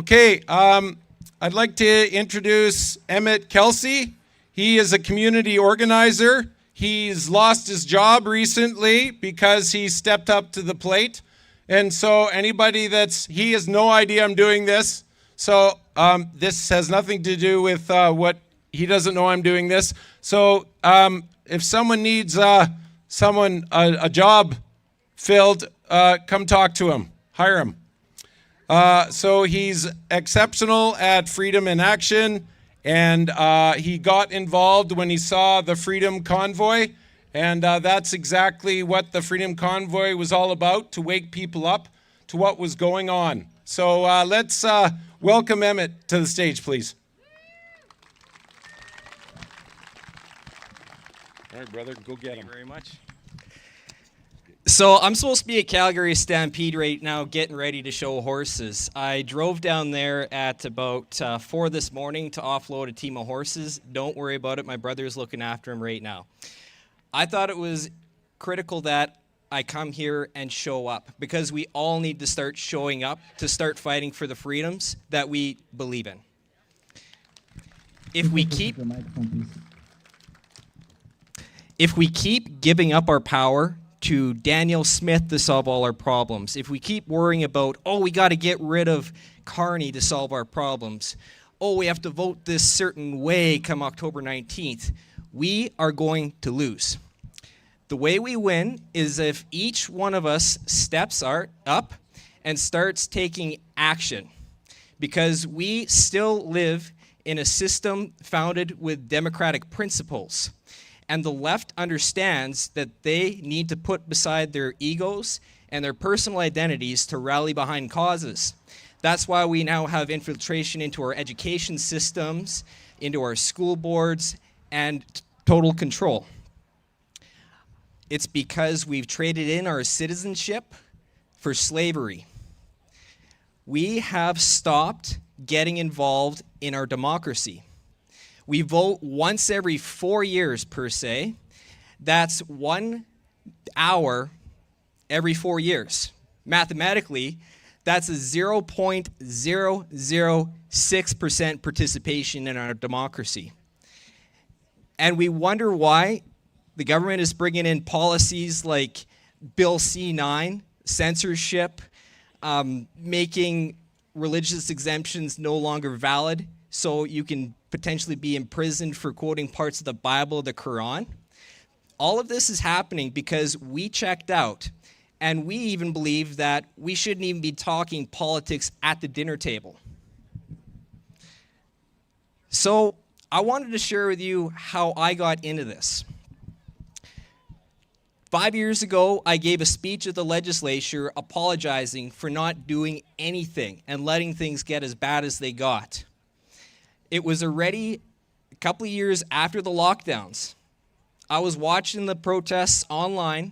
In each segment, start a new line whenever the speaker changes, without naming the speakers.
Okay, I'd like to introduce Emmott Kelsey. He is a community organizer. He's lost his job recently because he stepped up to the plate. And so anybody he has no idea I'm doing this. So this has nothing to do with what he doesn't know I'm doing this. So if someone needs a job filled, come talk to him, hire him. So he's exceptional at Freedom in Action, and he got involved when he saw the Freedom Convoy, and that's exactly what the Freedom Convoy was all about, to wake people up to what was going on. So let's welcome Emmott to the stage, please.
All right, brother, go get him.
Thank you very much. So I'm supposed to be at Calgary Stampede right now, getting ready to show horses. I drove down there at about 4 this morning to offload a team of horses. Don't worry about it. My brother's looking after them right now. I thought it was critical that I come here and show up, because we all need to start showing up to start fighting for the freedoms that we believe in. If we keep giving up our power to Daniel Smith to solve all our problems, if we keep worrying about, we got to get rid of Carney to solve our problems, we have to vote this certain way come October 19th, we are going to lose. The way we win is if each one of us steps up and starts taking action, because we still live in a system founded with democratic principles. And the left understands that they need to put beside their egos and their personal identities to rally behind causes. That's why we now have infiltration into our education systems, into our school boards, and total control. It's because we've traded in our citizenship for slavery. We have stopped getting involved in our democracy. We vote once every 4 years, per se. That's 1 hour every 4 years. Mathematically, that's a 0.006% participation in our democracy. And we wonder why the government is bringing in policies like Bill C-9, censorship, making religious exemptions no longer valid, so you can potentially be imprisoned for quoting parts of the Bible or the Quran. All of this is happening because we checked out, and we even believe that we shouldn't even be talking politics at the dinner table. So I wanted to share with you how I got into this. 5 years ago, I gave a speech at the legislature apologizing for not doing anything and letting things get as bad as they got. It was already a couple of years after the lockdowns. I was watching the protests online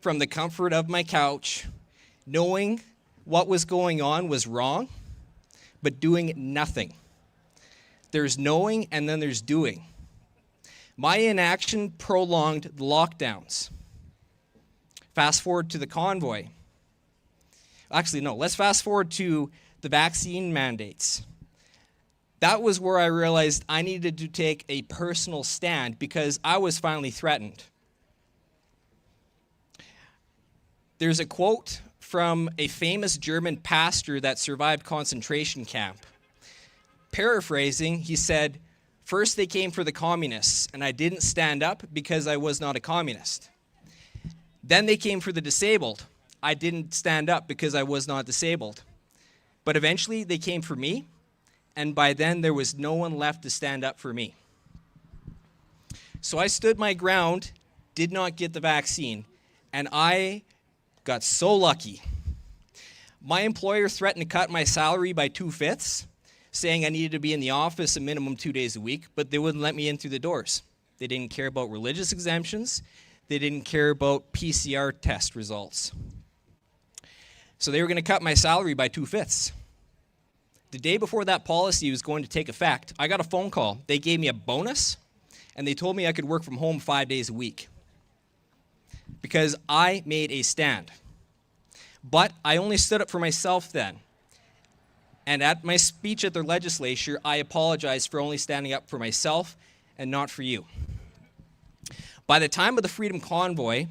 from the comfort of my couch, knowing what was going on was wrong, but doing nothing. There's knowing and then there's doing. My inaction prolonged the lockdowns. Fast forward to the convoy. Actually, no, let's fast forward to the vaccine mandates. That was where I realized I needed to take a personal stand because I was finally threatened. There's a quote from a famous German pastor that survived concentration camp. Paraphrasing, he said, "First they came for the communists, and I didn't stand up because I was not a communist. Then they came for the disabled. I didn't stand up because I was not disabled. But eventually they came for me, and by then there was no one left to stand up for me." So I stood my ground, did not get the vaccine, and I got so lucky. My employer threatened to cut my salary by 2/5, saying I needed to be in the office a minimum 2 days a week, but they wouldn't let me in through the doors. They didn't care about religious exemptions. They didn't care about PCR test results. So they were going to cut my salary by 2/5. The day before that policy was going to take effect, I got a phone call. They gave me a bonus, and they told me I could work from home 5 days a week because I made a stand. But I only stood up for myself then. And at my speech at the legislature, I apologized for only standing up for myself and not for you. By the time of the Freedom Convoy,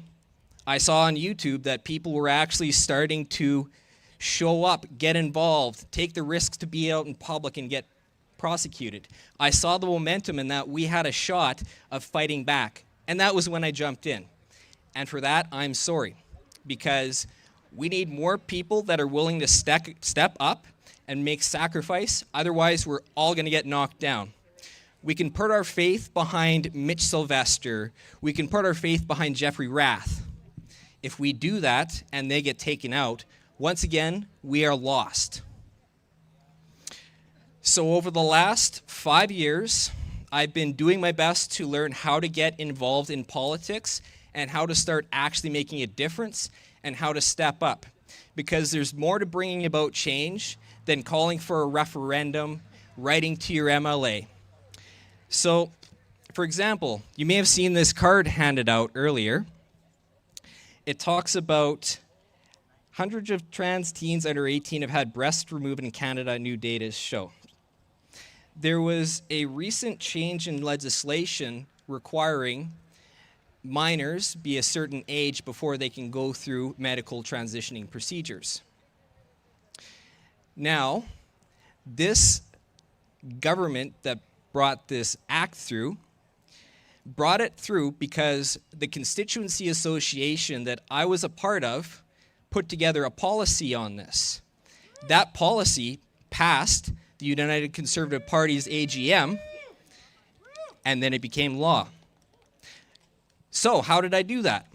I saw on YouTube that people were actually starting to show up, get involved, take the risks to be out in public and get prosecuted. I saw the momentum in that we had a shot of fighting back. And that was when I jumped in. And for that, I'm sorry. Because we need more people that are willing to step up and make sacrifice. Otherwise, we're all going to get knocked down. We can put our faith behind Mitch Sylvester. We can put our faith behind Jeffrey Rath. If we do that and they get taken out, once again, we are lost. So over the last 5 years, I've been doing my best to learn how to get involved in politics and how to start actually making a difference and how to step up. Because there's more to bringing about change than calling for a referendum, writing to your MLA. So, for example, you may have seen this card handed out earlier. It talks about hundreds of trans teens under 18 have had breasts removed in Canada, new data show. There was a recent change in legislation requiring minors be a certain age before they can go through medical transitioning procedures. Now, this government that brought this act through, brought it through because the constituency association that I was a part of put together a policy on this. That policy passed the United Conservative Party's AGM, and then it became law. So how did I do that?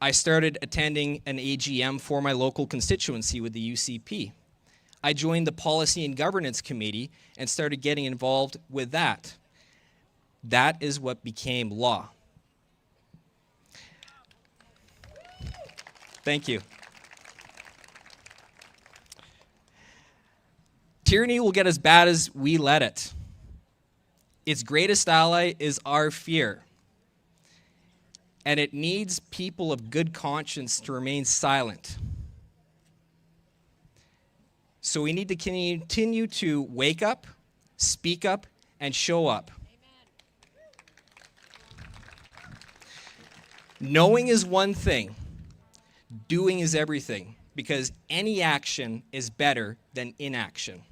I started attending an AGM for my local constituency with the UCP. I joined the Policy and Governance Committee and started getting involved with that. That is what became law. Thank you. Tyranny will get as bad as we let it. Its greatest ally is our fear. And it needs people of good conscience to remain silent. So we need to continue to wake up, speak up, and show up. Knowing is one thing. Doing is everything. Because any action is better than inaction.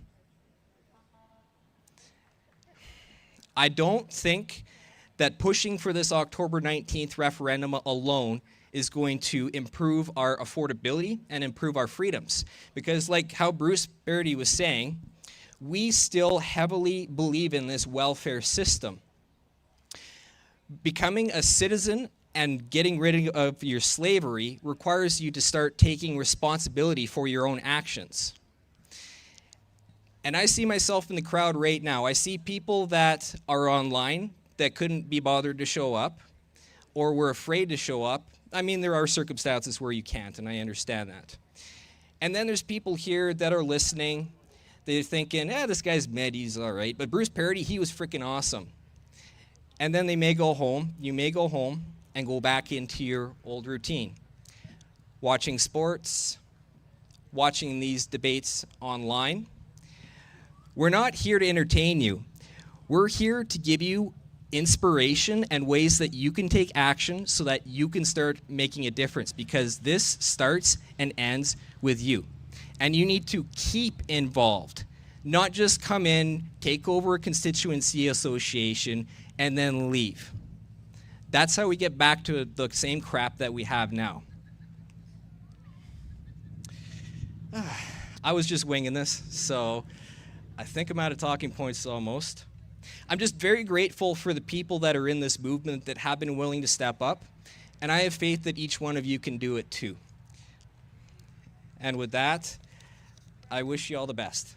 I don't think that pushing for this October 19th referendum alone is going to improve our affordability and improve our freedoms. Because like how Bruce Bertie was saying, we still heavily believe in this welfare system. Becoming a citizen and getting rid of your slavery requires you to start taking responsibility for your own actions. And I see myself in the crowd right now. I see people that are online that couldn't be bothered to show up or were afraid to show up. I mean, there are circumstances where you can't, and I understand that. And then there's people here that are listening. They're thinking, this guy's mid, he's all right. But Bruce Bertie, he was freaking awesome. And then they may go home, you may go home and go back into your old routine. Watching sports, watching these debates online. We're not here to entertain you. We're here to give you inspiration and ways that you can take action so that you can start making a difference, because this starts and ends with you. And you need to keep involved, not just come in, take over a constituency association, and then leave. That's how we get back to the same crap that we have now. I was just winging this, so I think I'm out of talking points almost. I'm just very grateful for the people that are in this movement that have been willing to step up, and I have faith that each one of you can do it too. And with that, I wish you all the best.